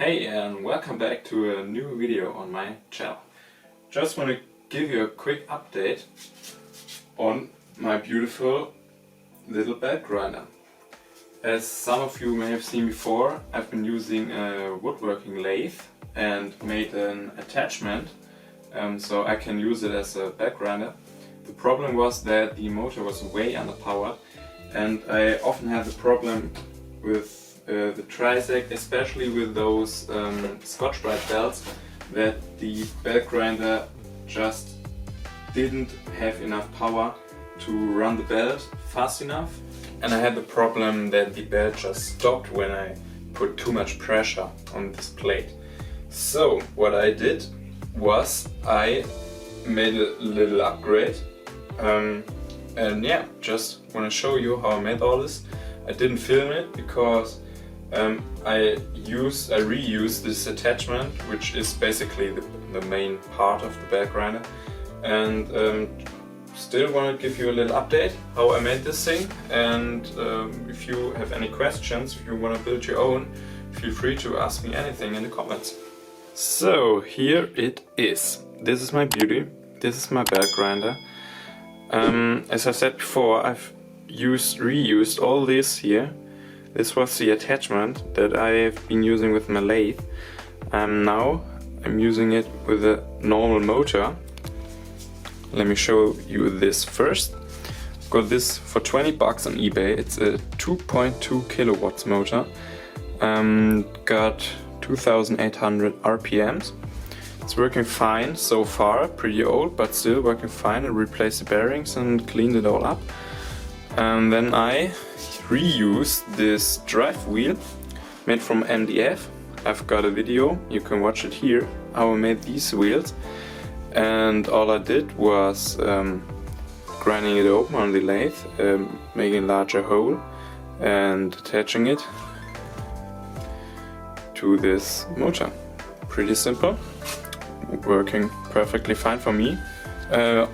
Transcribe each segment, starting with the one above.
Hey, and welcome back to a new video on my channel. Just want to give you a quick update on my beautiful little belt grinder. As some of you may have seen before, I've been using a woodworking lathe and made an attachment so I can use it as a belt grinder. The problem was that the motor was way underpowered, and I often had the problem with the trisect, especially with those Scotch-Brite belts, that the belt grinder just didn't have enough power to run the belt fast enough, and I had the problem that the belt just stopped when I put too much pressure on this plate. So what I did was I made a little upgrade, and yeah, just want to show you how I made all this. I didn't film it because I reused this attachment, which is basically the main part of the belt grinder, and still want to give you a little update how I made this thing. And if you have any questions, if you want to build your own, feel free to ask me anything in the comments. So here it is. This is my beauty. This is my belt grinder. As I said before, I've reused all this here. This was the attachment that I've been using with my lathe. Now I'm using it with a normal motor. Let me show you this first. Got this for 20 bucks on eBay. It's a 2.2 kilowatts motor. Got 2800 RPMs. It's working fine so far, pretty old, but still working fine. I replaced the bearings and cleaned it all up. And then I reused this drive wheel made from MDF. I've got a video, you can watch it here, how I made these wheels. And all I did was grinding it open on the lathe, making a larger hole and attaching it to this motor. Pretty simple, working perfectly fine for me.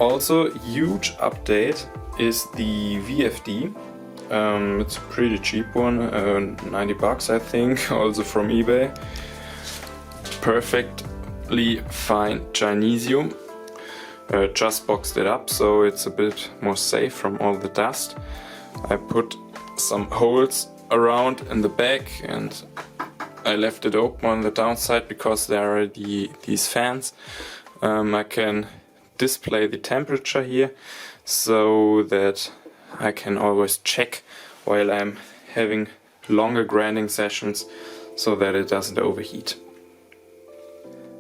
Also, huge update is the VFD. It's a pretty cheap one, 90 bucks I think, also from eBay. Perfectly fine Chinesium. Just boxed it up so it's a bit more safe from all the dust. I put some holes around in the back and I left it open on the downside because there are these fans. I can display the temperature here so that I can always check while I'm having longer grinding sessions so that it doesn't overheat.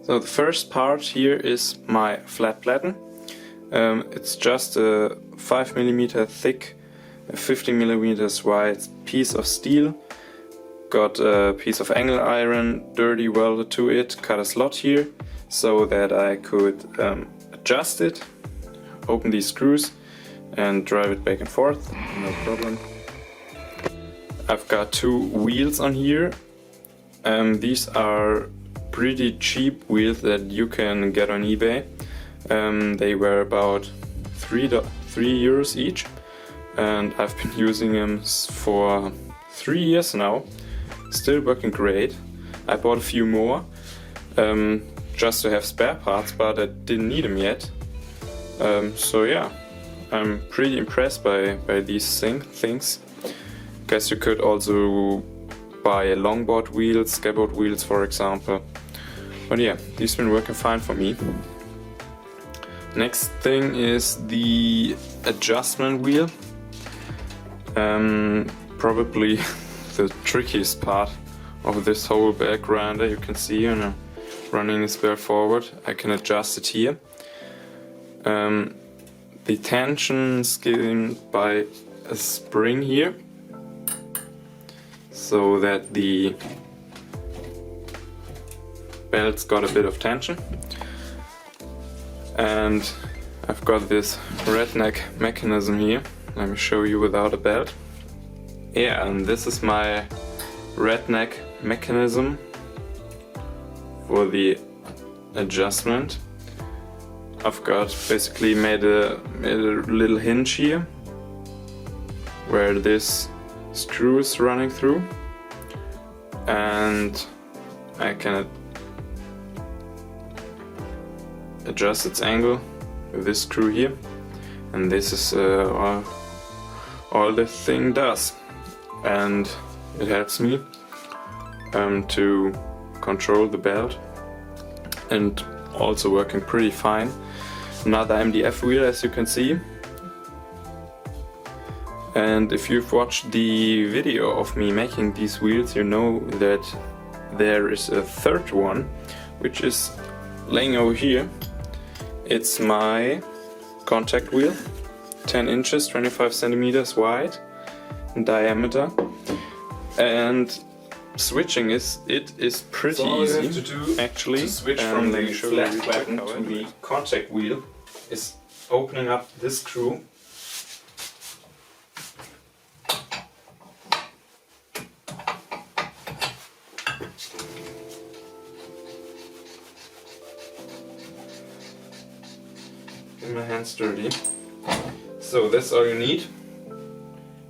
So the first part here is my flat platen. It's just a 5mm thick, 50mm wide piece of steel. Got a piece of angle iron dirty welded to it, cut a slot here so that I could adjust it, open these screws and drive it back and forth, no problem. I've got two wheels on here. These are pretty cheap wheels that you can get on eBay. They were about €3 each, and I've been using them for 3 years now. Still working great. I bought a few more just to have spare parts, but I didn't need them yet. So yeah, I'm pretty impressed by these things. Guess you could also buy a longboard wheels, skateboard wheels for example. But yeah, these been working fine for me. Next thing is the adjustment wheel. Probably the trickiest part of this whole belt grinder. You can see, you know, running this belt forward, I can adjust it here. The tension is given by a spring here, so that the belt's got a bit of tension. And I've got this redneck mechanism here. Let me show you without a belt. Yeah, and this is my redneck mechanism for the adjustment. I've got basically made a little hinge here where this screw is running through, and I can adjust its angle with this screw here, and this is all the thing does, and it helps me to control the belt, and also working pretty fine. Another MDF wheel, as you can see. And if you've watched the video of me making these wheels, you know that there is a third one, which is laying over here. It's my contact wheel, 10 inches, 25 centimeters wide in diameter, and switching it is pretty easy to do actually. To switch from the flat weapon to the contact wheel is opening up this screw. Get my hands dirty. So that's all you need.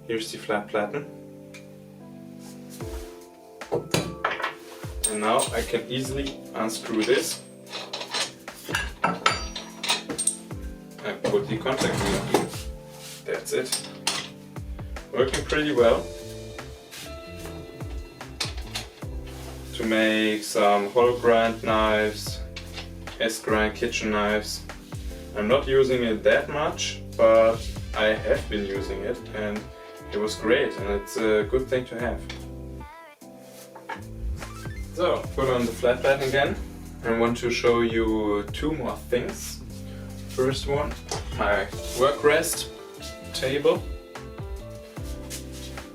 Here's the flat platen. And now I can easily unscrew this and put the contact wheel on. That's it. Working pretty well. To make some hollow grind knives, S-grind kitchen knives. I'm not using it that much, but I have been using it and it was great, and it's a good thing to have. So, put on the flat platen again. I want to show you two more things. First one, my work rest table.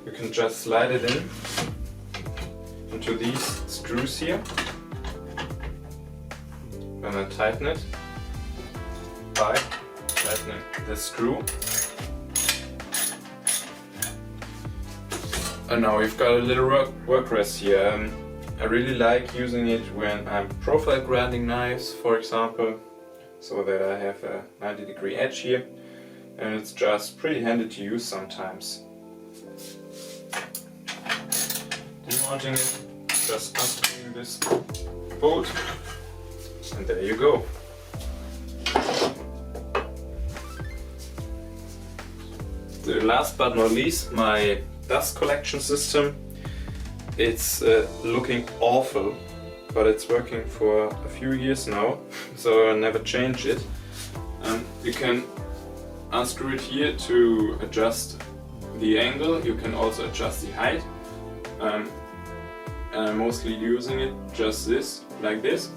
You can just slide it in into these screws here and then tighten it by tightening the screw. And now we've got a little work rest here. I really like using it when I'm profile grinding knives, for example, so that I have a 90-degree edge here, and it's just pretty handy to use sometimes. Demounting it, just unscrewing this bolt, and there you go. The last but not least, my dust collection system. It's looking awful, but it's working for a few years now, so I never change it. You can unscrew it here to adjust the angle. You can also adjust the height. And I'm mostly using it just this, like this.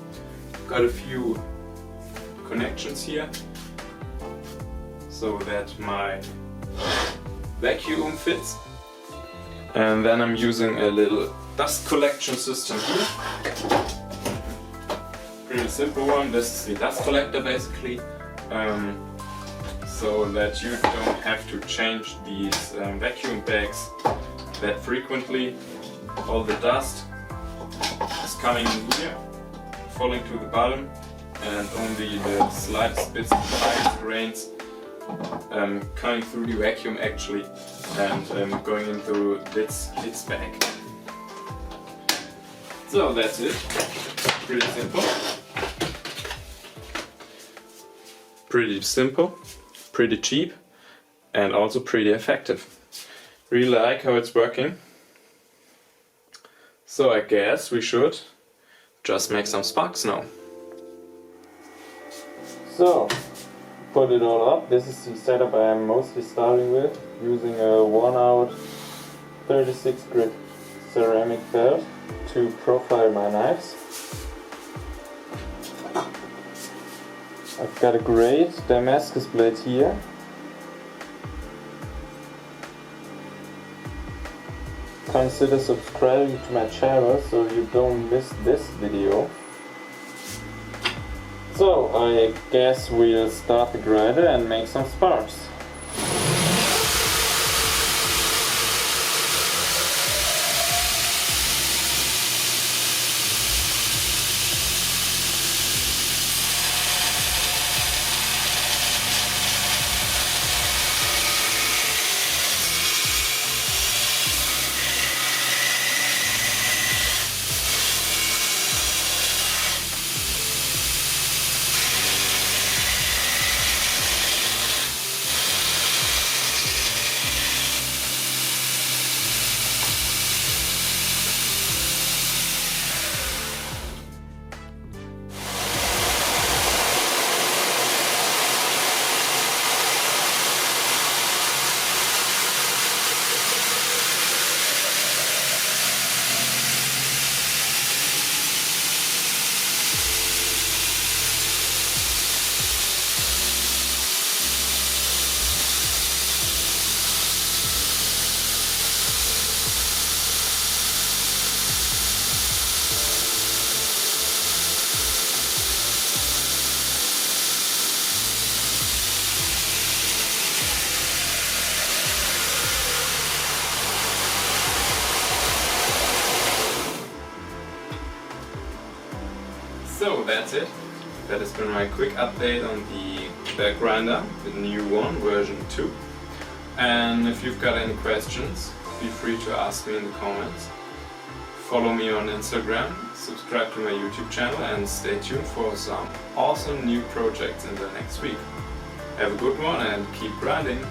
Got a few connections here so that my vacuum fits. And then I'm using a little dust collection system here. Pretty simple one. This is the dust collector basically, so that you don't have to change these vacuum bags that frequently. All the dust is coming in here, falling to the bottom, and only the slightest bits of tiniest grains coming through the vacuum actually, and going into this bag. So that's it. Pretty simple. Pretty cheap, and also pretty effective. Really like how it's working. So I guess we should just make some sparks now. So, put it all up. This is the setup I am mostly starting with, using a worn out 36 grit ceramic belt to profile my knives. I've got a great Damascus blade here. Consider subscribing to my channel so you don't miss this video. So I guess we'll start the grinder and make some sparks. So that's it. That has been my quick update on the Beltgrinder, the new one, version 2. And if you've got any questions, feel free to ask me in the comments. Follow me on Instagram, subscribe to my YouTube channel, and stay tuned for some awesome new projects in the next week. Have a good one and keep grinding!